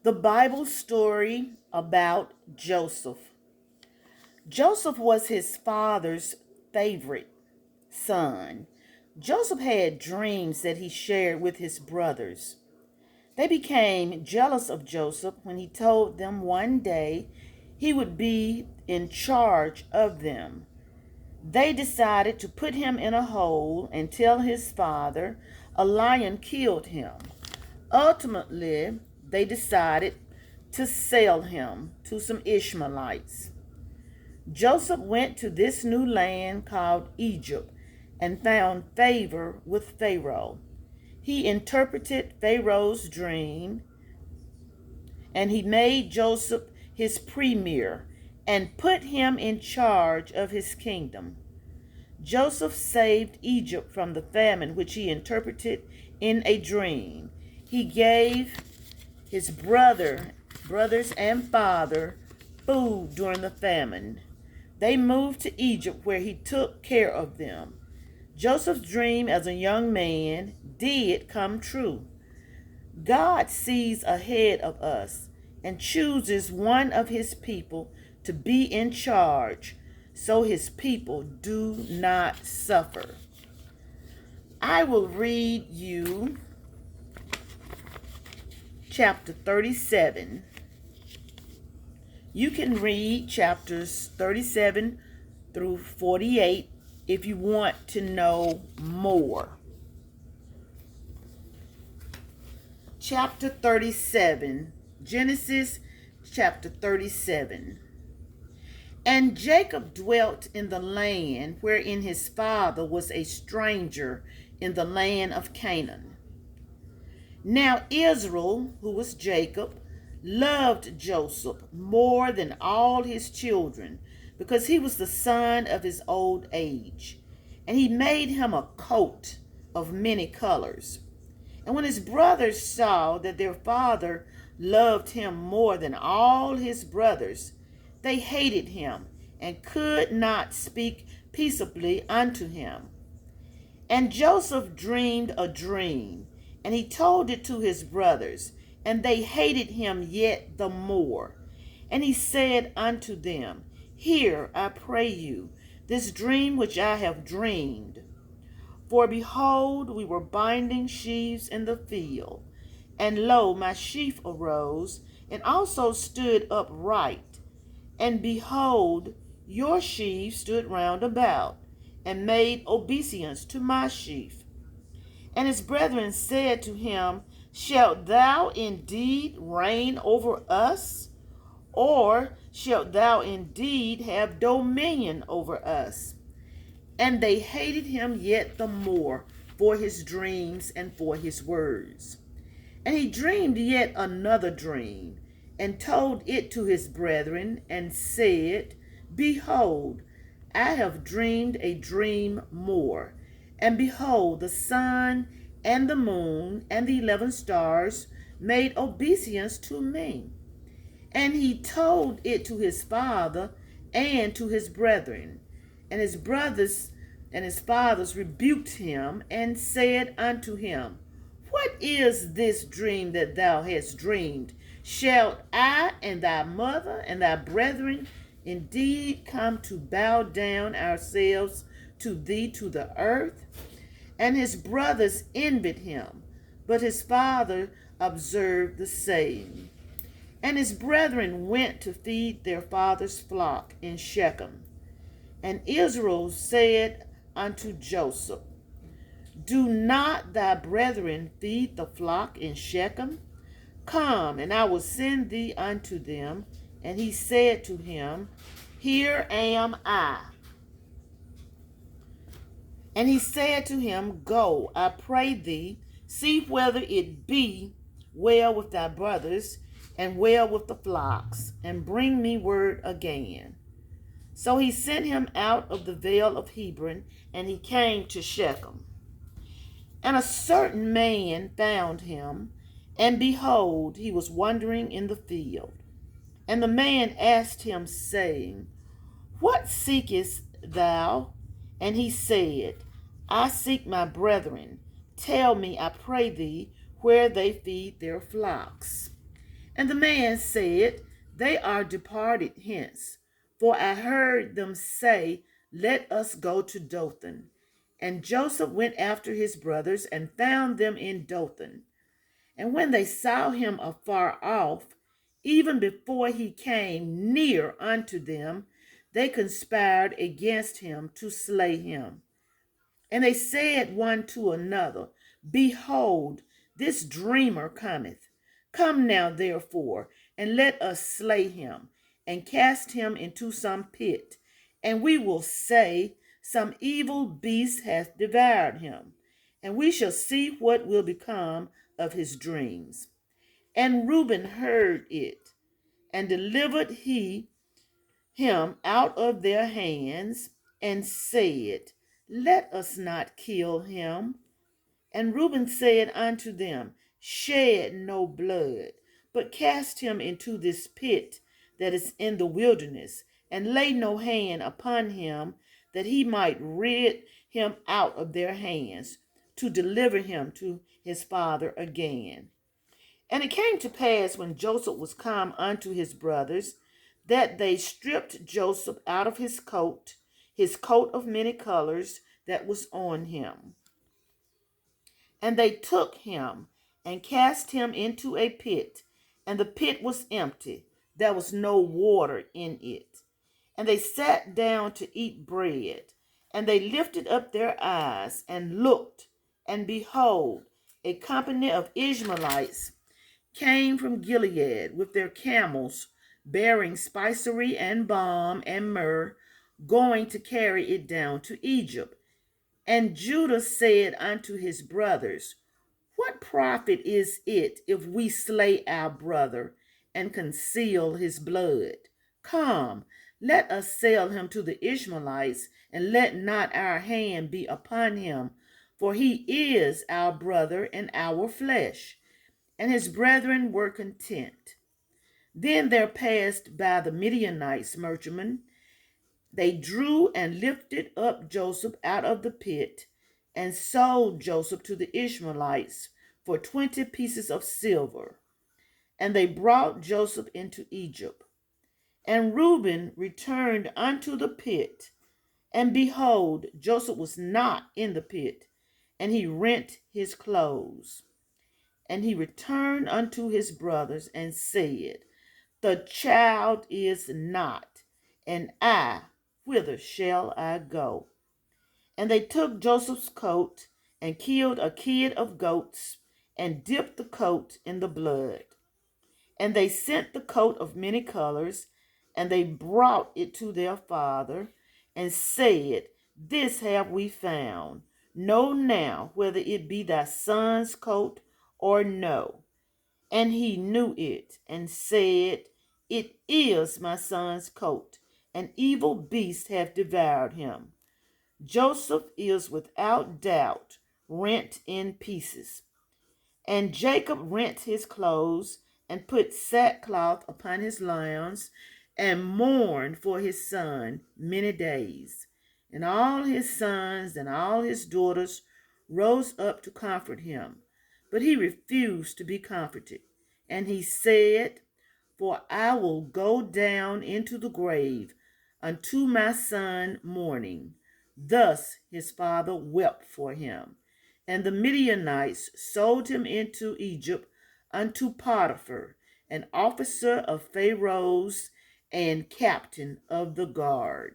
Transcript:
The Bible story about Joseph. Joseph was his father's favorite son. Joseph had dreams that he shared with his brothers. They became jealous of Joseph when he told them one day he would be in charge of them. They decided to put him in a hole and tell his father a lion killed him. Ultimately, they decided to sell him to some Ishmaelites. Joseph went to this new land called Egypt and found favor with Pharaoh. He interpreted Pharaoh's dream and he made Joseph his premier and put him in charge of his kingdom. Joseph saved Egypt from the famine which he interpreted in a dream. He gave his brothers and father food during the famine. They moved to Egypt where he took care of them. Joseph's dream as a young man did come true. God sees ahead of us and chooses one of his people to be in charge so his people do not suffer. I will read you chapter 37. You can read chapters 37 through 48 if you want to know more. Chapter 37, Genesis chapter 37. And Jacob dwelt in the land wherein his father was a stranger in the land of Canaan. Now Israel, who was Jacob, loved Joseph more than all his children, because he was the son of his old age. And he made him a coat of many colors. And when his brothers saw that their father loved him more than all his brothers, they hated him and could not speak peaceably unto him. And Joseph dreamed a dream, and he told it to his brothers, and they hated him yet the more. And he said unto them, Hear, I pray you, this dream which I have dreamed. For behold, we were binding sheaves in the field, and lo, my sheaf arose, and also stood upright. And behold, your sheaves stood round about, and made obeisance to my sheaf. And his brethren said to him, Shalt thou indeed reign over us? Or shalt thou indeed have dominion over us? And they hated him yet the more for his dreams and for his words. And he dreamed yet another dream, and told it to his brethren, and said, Behold, I have dreamed a dream more. And behold, the sun and the moon and the 11 stars made obeisance to me. And he told it to his father and to his brethren. And his brothers and his fathers rebuked him and said unto him, What is this dream that thou hast dreamed? Shalt I and thy mother and thy brethren indeed come to bow down ourselves to thee to the earth? And his brothers envied him, but his father observed the saying. And his brethren went to feed their father's flock in Shechem. And Israel said unto Joseph, Do not thy brethren feed the flock in Shechem? Come, and I will send thee unto them. And he said to him, Here am I. And he said to him, Go, I pray thee, see whether it be well with thy brothers, and well with the flocks, and bring me word again. So he sent him out of the vale of Hebron, and he came to Shechem. And a certain man found him, and behold, he was wandering in the field. And the man asked him, saying, What seekest thou? And he said, I seek my brethren. Tell me, I pray thee, where they feed their flocks. And the man said, They are departed hence, for I heard them say, Let us go to Dothan. And Joseph went after his brothers and found them in Dothan. And when they saw him afar off, even before he came near unto them, they conspired against him to slay him. And they said one to another, Behold, this dreamer cometh. Come now, therefore, and let us slay him, and cast him into some pit, and we will say, Some evil beast hath devoured him, and we shall see what will become of his dreams. And Reuben heard it, and delivered he him out of their hands, and said, Let us not kill him. And Reuben said unto them, Shed no blood, but cast him into this pit that is in the wilderness, and lay no hand upon him, that he might rid him out of their hands, to deliver him to his father again. And it came to pass, when Joseph was come unto his brothers, that they stripped Joseph out of his coat of many colors that was on him. And they took him and cast him into a pit, and the pit was empty, there was no water in it. And they sat down to eat bread, and they lifted up their eyes and looked, and behold, a company of Ishmaelites came from Gilead with their camels, bearing spicery and balm and myrrh, going to carry it down to Egypt. And Judah said unto his brothers, What profit is it if we slay our brother and conceal his blood? Come, let us sell him to the Ishmaelites, and let not our hand be upon him, for he is our brother and our flesh. And his brethren were content. Then there passed by the Midianites merchantmen. They drew and lifted up Joseph out of the pit, and sold Joseph to the Ishmaelites for 20 pieces of silver. And they brought Joseph into Egypt. And Reuben returned unto the pit, and behold, Joseph was not in the pit, and he rent his clothes. And he returned unto his brothers and said, The child is not, and whither shall I go? And they took Joseph's coat and killed a kid of goats and dipped the coat in the blood. And they sent the coat of many colors, and they brought it to their father and said, This have we found. Know now whether it be thy son's coat or no. And he knew it and said, It is my son's coat. An evil beast hath devoured him. Joseph is without doubt rent in pieces. And Jacob rent his clothes and put sackcloth upon his loins and mourned for his son many days. And all his sons and all his daughters rose up to comfort him. But he refused to be comforted. And he said, For I will go down into the grave unto my son mourning. Thus his father wept for him. And the Midianites sold him into Egypt unto Potiphar, an officer of Pharaoh's and captain of the guard.